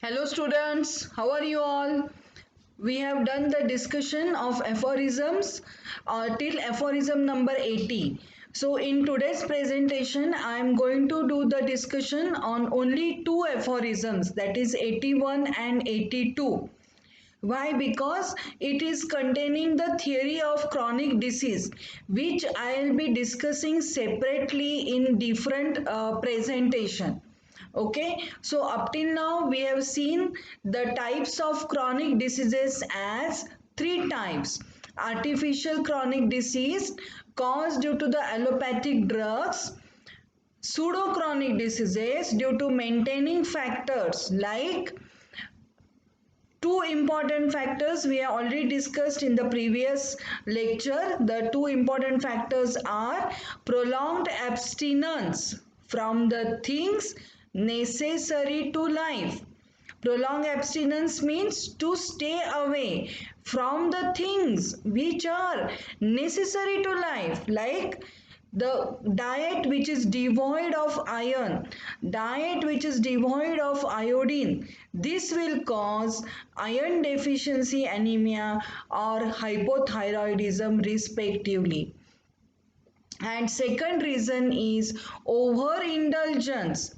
Hello students, how are you all? We have done the discussion of aphorisms till aphorism number 80. So in today's presentation, I am going to do the discussion on only two aphorisms, that is 81 and 82. Why? Because it is containing the theory of chronic disease, which I will be discussing separately in different presentation. Okay, so up till now we have seen the types of chronic diseases as three types: artificial chronic disease caused due to the allopathic drugs, pseudo-chronic diseases due to maintaining factors like two important factors we have already discussed in the previous lecture. The two important factors are prolonged abstinence from the things necessary to life. Prolonged abstinence means to stay away from the things which are necessary to life, like the diet which is devoid of iron, diet which is devoid of iodine. This will cause iron deficiency anemia or hypothyroidism respectively. And second reason is overindulgence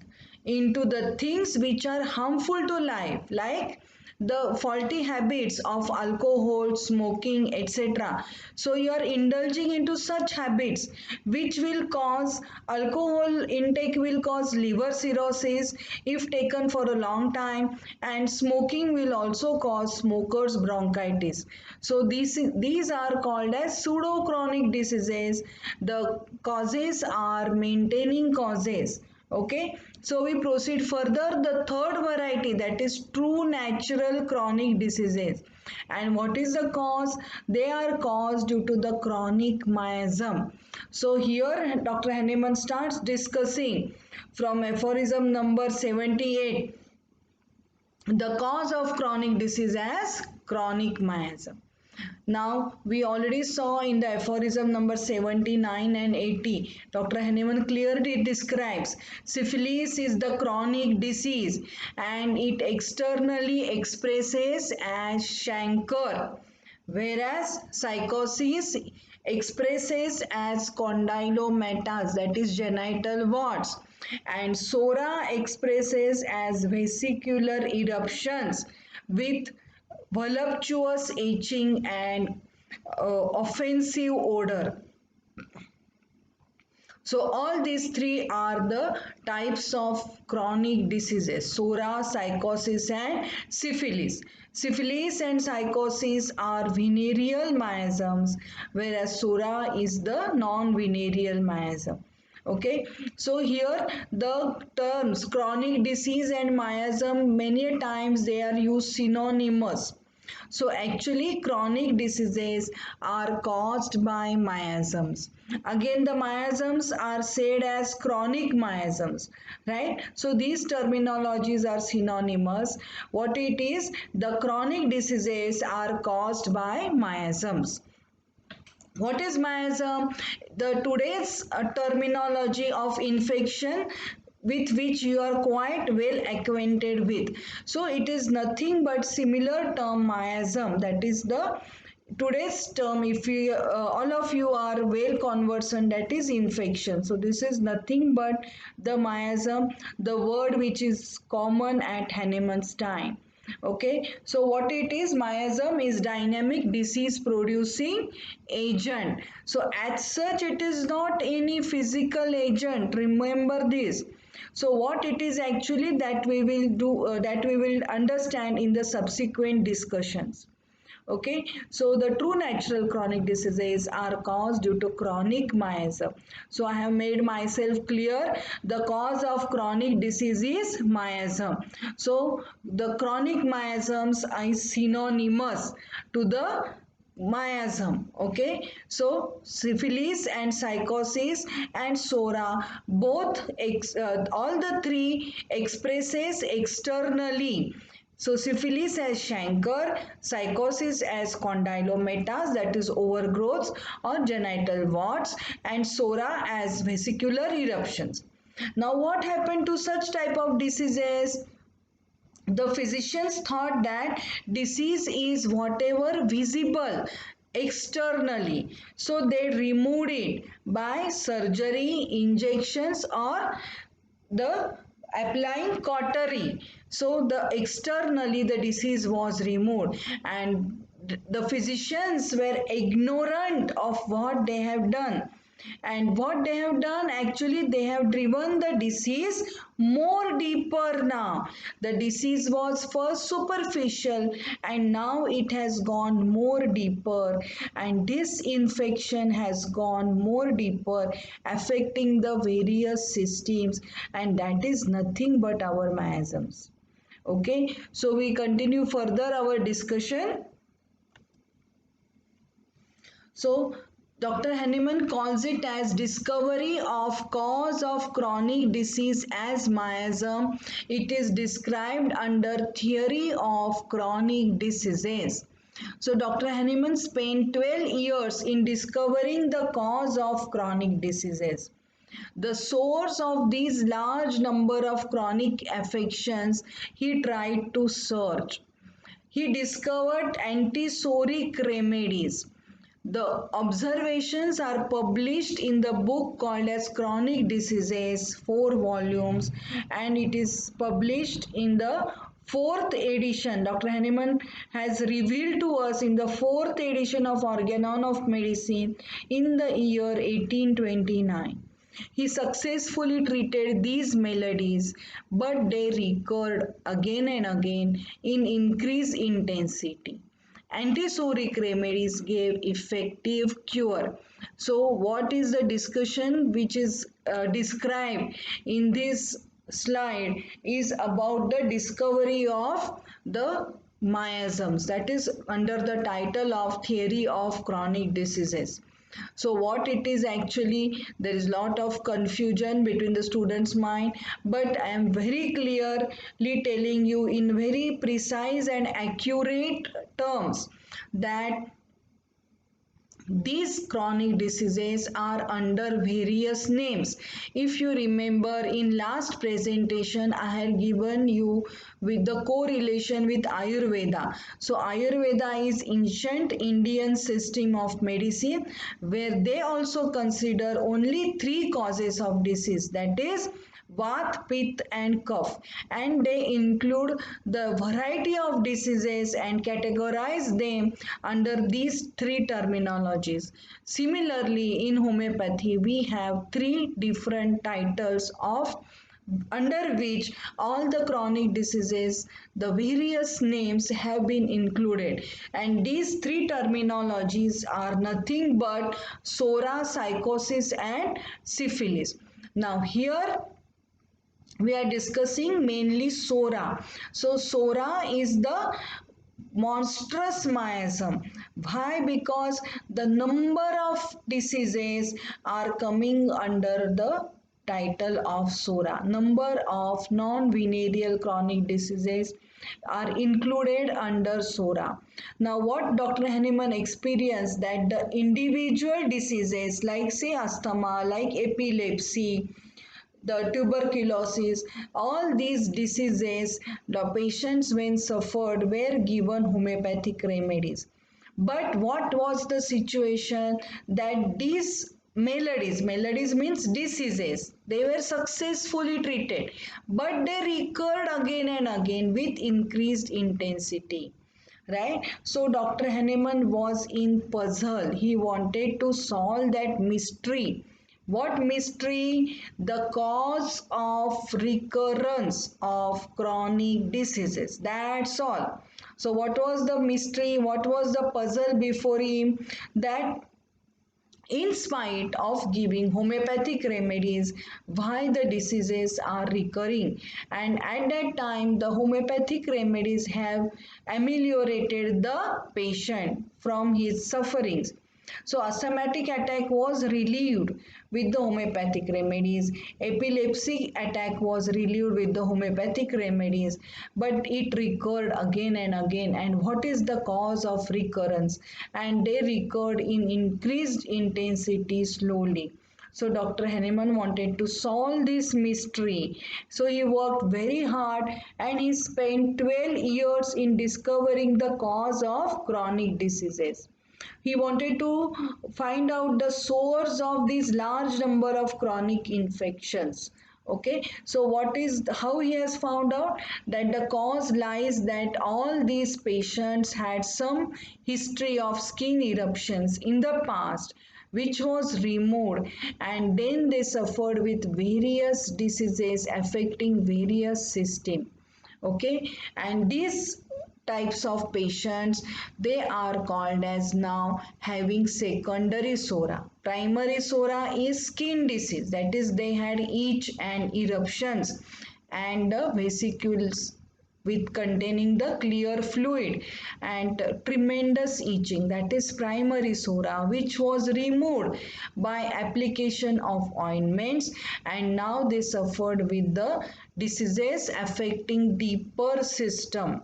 into the things which are harmful to life, like the faulty habits of alcohol, smoking, etc. So you are indulging into such habits which will cause alcohol intake will cause liver cirrhosis if taken for a long time, and smoking will also cause smokers bronchitis. So these are called as pseudo chronic diseases. The causes are maintaining causes. Okay, so we proceed further. The third variety, that is true natural chronic diseases. And what is the cause? They are caused due to the chronic miasm. So here Dr. Henneman starts discussing from aphorism number 78, the cause of chronic disease as chronic miasm. Now, we already saw in the aphorism number 79 and 80, Dr. Henneman clearly describes syphilis is the chronic disease and it externally expresses as chancre, whereas psychosis expresses as condylomatas, that is genital warts, and sora expresses as vesicular eruptions with voluptuous itching and offensive odor. So all these three are the types of chronic diseases: sora, psychosis and syphilis. Syphilis and psychosis are venereal miasms, whereas sora is the non-venereal miasm. Okay, so here the terms chronic disease and miasm, many times they are used synonymous. So actually chronic diseases are caused by miasms. Again, the miasms are said as chronic miasms, right? So these terminologies are synonymous. What it is, the chronic diseases are caused by miasms. What is miasm? The today's terminology of infection with which you are quite well acquainted with. So it is nothing but similar term miasm, that is the today's term. If you all of you are well conversant, that is infection. So this is nothing but the miasm, the word which is common at Hahnemann's time. Okay, so what it is, miasm is dynamic disease producing agent. So as such it is not any physical agent, remember this. So what it is actually, that we will do, that we will understand in the subsequent discussions. Okay, so the true natural chronic diseases are caused due to chronic miasm. So I have made myself clear, the cause of chronic disease is miasm. So the chronic miasms are synonymous to the miasm. Okay, so syphilis and psychosis and sora, both all the three expresses externally. So syphilis as chancre, psychosis as condylomatas, that is overgrowths or genital warts, and sora as vesicular eruptions. Now what happened to such type of diseases? The physicians thought that disease is whatever visible externally, so they removed it by surgery, injections, or the applying cautery. So the externally the disease was removed, and the physicians were ignorant of what they have done. And what they have done, actually they have driven the disease more deeper. Now the disease was first superficial, and now it has gone more deeper, and this infection has gone more deeper, affecting the various systems, and that is nothing but our miasms. Okay, so we continue further our discussion. So Dr. Henneman calls it as discovery of cause of chronic disease as miasm. It is described under theory of chronic diseases. So Dr. Henneman spent 12 years in discovering the cause of chronic diseases. The source of these large number of chronic affections he tried to search. He discovered antisoric remedies. The observations are published in the book called as Chronic Diseases, 4 volumes, and it is published in the fourth edition. Dr. Henneman has revealed to us in the fourth edition of Organon of Medicine in the year 1829. He successfully treated these maladies, but they recurred again and again in increased intensity. Antisoric remedies gave effective cure. So, what is the discussion which is described in this slide is about the discovery of the miasms, that is under the title of theory of chronic diseases. So what it is, actually there is lot of confusion between the students mind, but I am very clearly telling you in very precise and accurate terms that these chronic diseases are under various names. If you remember in last presentation I had given you with the correlation with Ayurveda. So Ayurveda is ancient Indian system of medicine where they also consider only 3 causes of disease, that is Vat, Pitta and Kapha, and they include the variety of diseases and categorize them under these 3 terminologies. Similarly, in homeopathy, we have 3 different titles of under which all the chronic diseases, the various names have been included, and these 3 terminologies are nothing but psora, psychosis and syphilis. Now here we are discussing mainly psora. So psora is the monstrous miasm. Why? Because the number of diseases are coming under the title of psora. Number of non-venereal chronic diseases are included under psora. Now what Dr. Henneman experienced that the individual diseases like say asthma, like epilepsy, the tuberculosis, all these diseases, the patients when suffered were given homeopathic remedies. But what was the situation that these maladies means diseases, they were successfully treated, but they recurred again and again with increased intensity, right? So Dr. Henneman was in puzzle. He wanted to solve that mystery. What mystery? The cause of recurrence of chronic diseases. That's all. So what was the mystery? What was the puzzle before him? That in spite of giving homeopathic remedies, why the diseases are recurring, and at that time the homeopathic remedies have ameliorated the patient from his sufferings. So asthmatic attack was relieved with the homeopathic remedies, epilepsy attack was relieved with the homeopathic remedies, but it recurred again and again. And what is the cause of recurrence? And they recurred in increased intensity slowly. So Dr. Henneman wanted to solve this mystery. So he worked very hard and he spent 12 years in discovering the cause of chronic diseases. He wanted to find out the source of this large number of chronic infections. Okay, so what is how he has found out that the cause lies that all these patients had some history of skin eruptions in the past which was removed, and then they suffered with various diseases affecting various systems. Okay, and these types of patients, they are called as now having secondary sora. Primary sora is skin disease, that is they had itch and eruptions and the vesicles with containing the clear fluid and tremendous itching, that is primary sora, which was removed by application of ointments, and now they suffered with the diseases affecting deeper system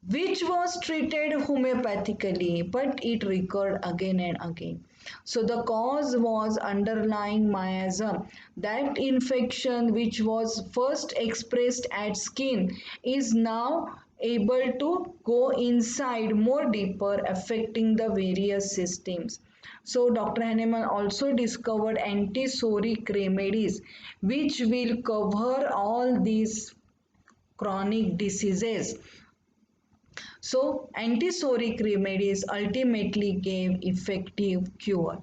which was treated homeopathically, but it recurred again and again. So the cause was underlying miasm. That infection which was first expressed at skin is now able to go inside more deeper, affecting the various systems. So Dr. Hahnemann also discovered antisoric remedies which will cover all these chronic diseases. So antisoric remedies ultimately gave effective cure.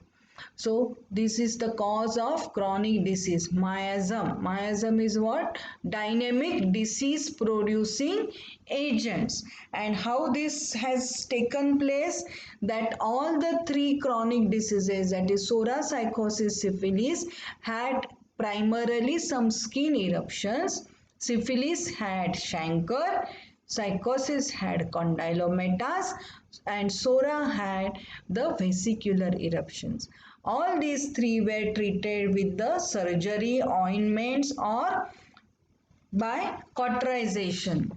So this is the cause of chronic disease, miasm. Miasm is what? Dynamic disease producing agents. And how this has taken place, that all the three chronic diseases, that is psoriasis, psychosis, syphilis, had primarily some skin eruptions. Syphilis had chancre, psychosis had condylomatous, and psora had the vesicular eruptions. All these three were treated with the surgery, ointments, or by cauterization,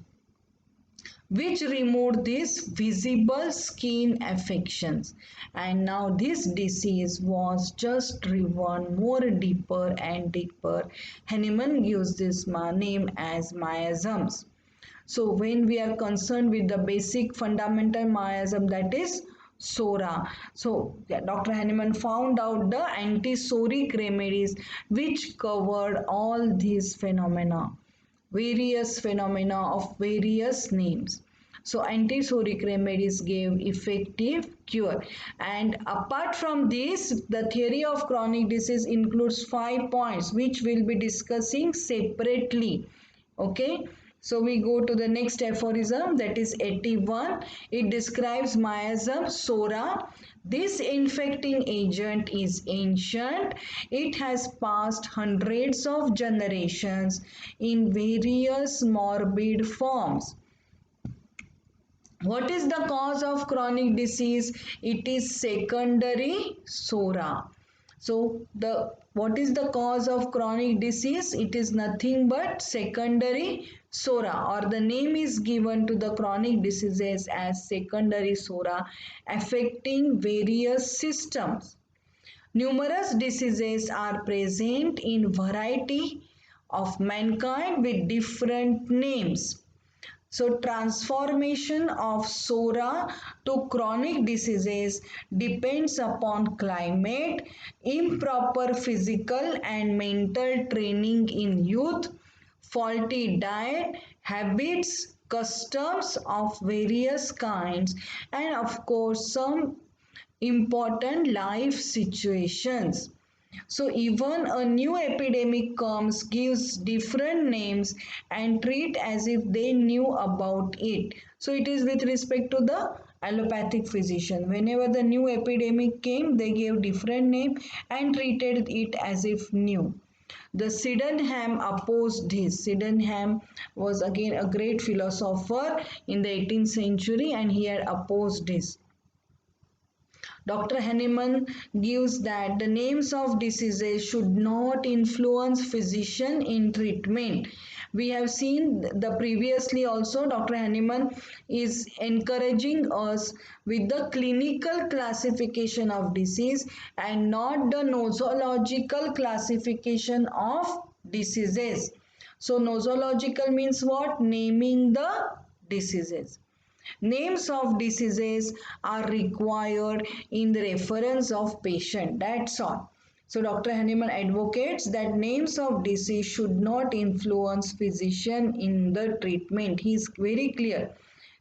which removed these visible skin affections. And now this disease was just driven more deeper and deeper. Hahnemann gives this name as miasms. So when we are concerned with the basic fundamental miasm, that is sora. So Dr. Hahnemann found out the antisoric remedies which covered all these phenomena, various phenomena of various names. So antisoric remedies gave effective cure. And apart from this, the theory of chronic disease includes 5 points which we'll be discussing separately. Okay. So we go to the next aphorism, that is 81. It describes miasm, sora. This infecting agent is ancient. It has passed hundreds of generations in various morbid forms. What is the cause of chronic disease? It is secondary sora. So what is the cause of chronic disease? It is nothing but secondary sora, or the name is given to the chronic diseases as secondary sora, affecting various systems. Numerous diseases are present in variety of mankind with different names. So transformation of sora to chronic diseases depends upon climate, improper physical and mental training in youth, faulty diet, habits, customs of various kinds, and of course some important life situations. So even a new epidemic comes, gives different names and treat as if they knew about it. So it is with respect to the allopathic physician. Whenever the new epidemic came, they gave different name and treated it as if new. The Sydenham opposed this. Sydenham was again a great philosopher in the 18th century, and he had opposed this. Dr. Hahnemann gives that the names of diseases should not influence physician in treatment, We have seen the previously also Dr. Hanneman is encouraging us with the clinical classification of disease and not the nosological classification of diseases. So nosological means what? Naming the diseases. Names of diseases are required in the reference of patient. That's all. So Dr. Hanneman advocates that names of disease should not influence physician in the treatment. He is very clear.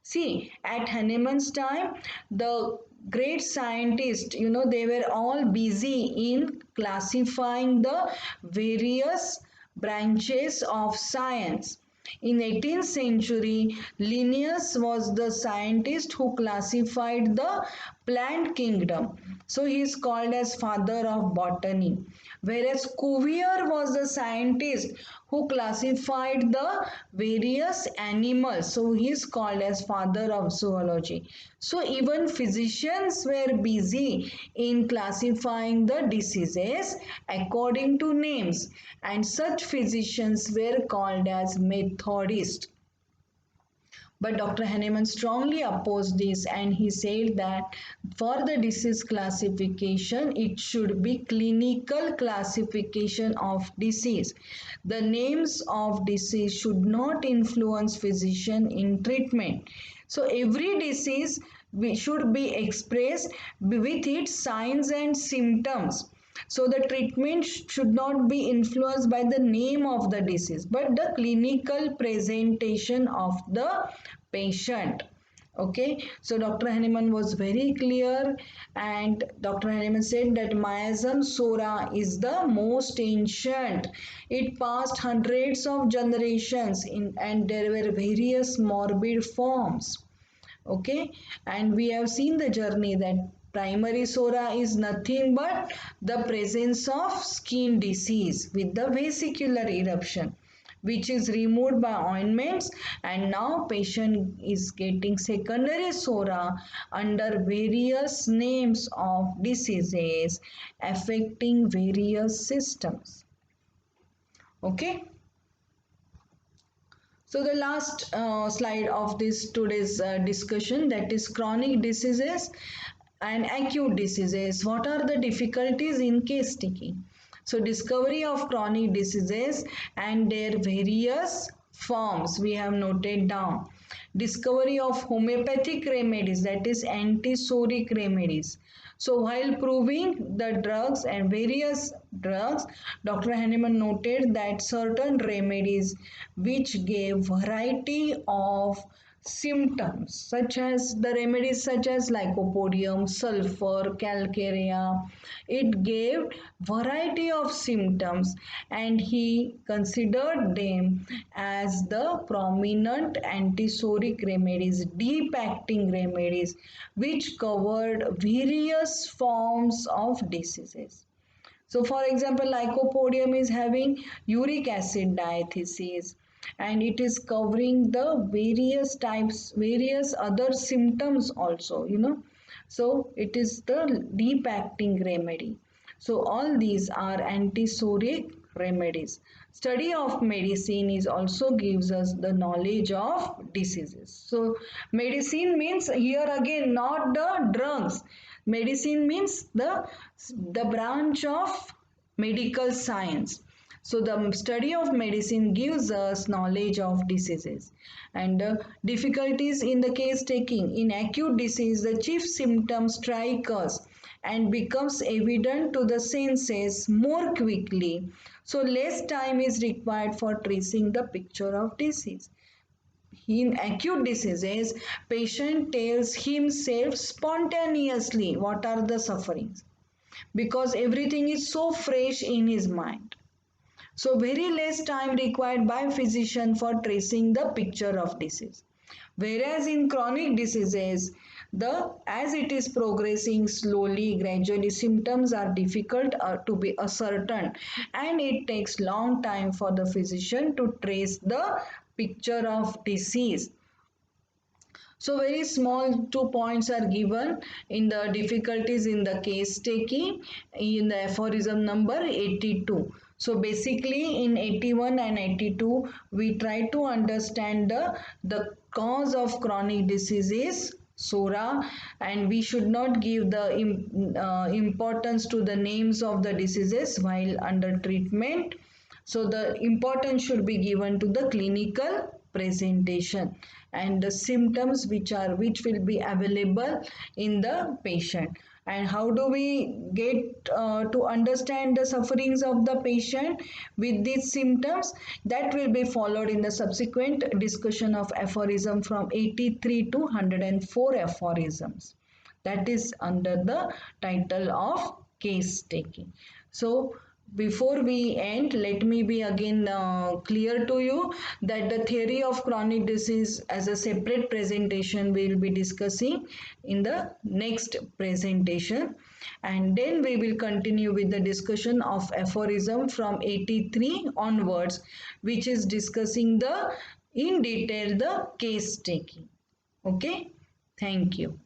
See, at Hanneman's time, the great scientists, they were all busy in classifying the various branches of science. In 18th century, Linnaeus was the scientist who classified the plant kingdom. So he is called as father of botany. Whereas Cuvier was the scientist who classified the various animals. So he is called as father of zoology. So even physicians were busy in classifying the diseases according to names, and such physicians were called as Methodists. But Dr. Hanneman strongly opposed this, and he said that for the disease classification, it should be clinical classification of disease. The names of disease should not influence physician in treatment. So every disease should be expressed with its signs and symptoms. So the treatment should not be influenced by the name of the disease, but the clinical presentation of the patient. Okay, so Dr. Hanneman was very clear, and Dr. Hanneman said that miasm sora is the most ancient. It passed hundreds of generations and there were various morbid forms. Okay, and we have seen the journey that primary sora is nothing but the presence of skin disease with the vesicular eruption, which is removed by ointments, and now patient is getting secondary sora under various names of diseases affecting various systems. Okay, so the last slide of this today's discussion, that is chronic diseases and acute diseases. What are the difficulties in case taking? So discovery of chronic diseases and their various forms we have noted down. Discovery of homeopathic remedies, that is antisoric remedies. So while proving the drugs and various drugs, Dr. Hanneman noted that certain remedies which gave variety of symptoms, such as the remedies such as lycopodium, sulfur, calcarea, it gave variety of symptoms, and he considered them as the prominent antisoric remedies, deep acting remedies, which covered various forms of diseases. So for example, lycopodium is having uric acid diathesis, and it is covering the various types, various other symptoms also, So it is the deep acting remedy. So all these are antisoric remedies. Study of medicine is also gives us the knowledge of diseases. So medicine means here again not the drugs. Medicine means the branch of medical science. So the study of medicine gives us knowledge of diseases, and difficulties in the case taking. In acute disease, the chief symptoms strike us and becomes evident to the senses more quickly. So less time is required for tracing the picture of disease. In acute diseases, patient tells himself spontaneously what are the sufferings, because everything is so fresh in his mind. So very less time required by physician for tracing the picture of disease. Whereas in chronic diseases, as it is progressing slowly, gradually, symptoms are difficult to be ascertained, and it takes long time for the physician to trace the picture of disease. So very small 2 points are given in the difficulties in the case taking in the aphorism number 82. So basically in 81 and 82, we try to understand the cause of chronic diseases, SORA, and we should not give the importance to the names of the diseases while under treatment. So the importance should be given to the clinical presentation and the symptoms which will be available in the patient. And how do we get to understand the sufferings of the patient with these symptoms? That will be followed in the subsequent discussion of aphorism from 83 to 104 aphorisms. That is under the title of case taking. So before we end, let me be again clear to you that the theory of chronic disease as a separate presentation we will be discussing in the next presentation, and then we will continue with the discussion of aphorism from 83 onwards, which is discussing the in detail the case taking. Okay, thank you.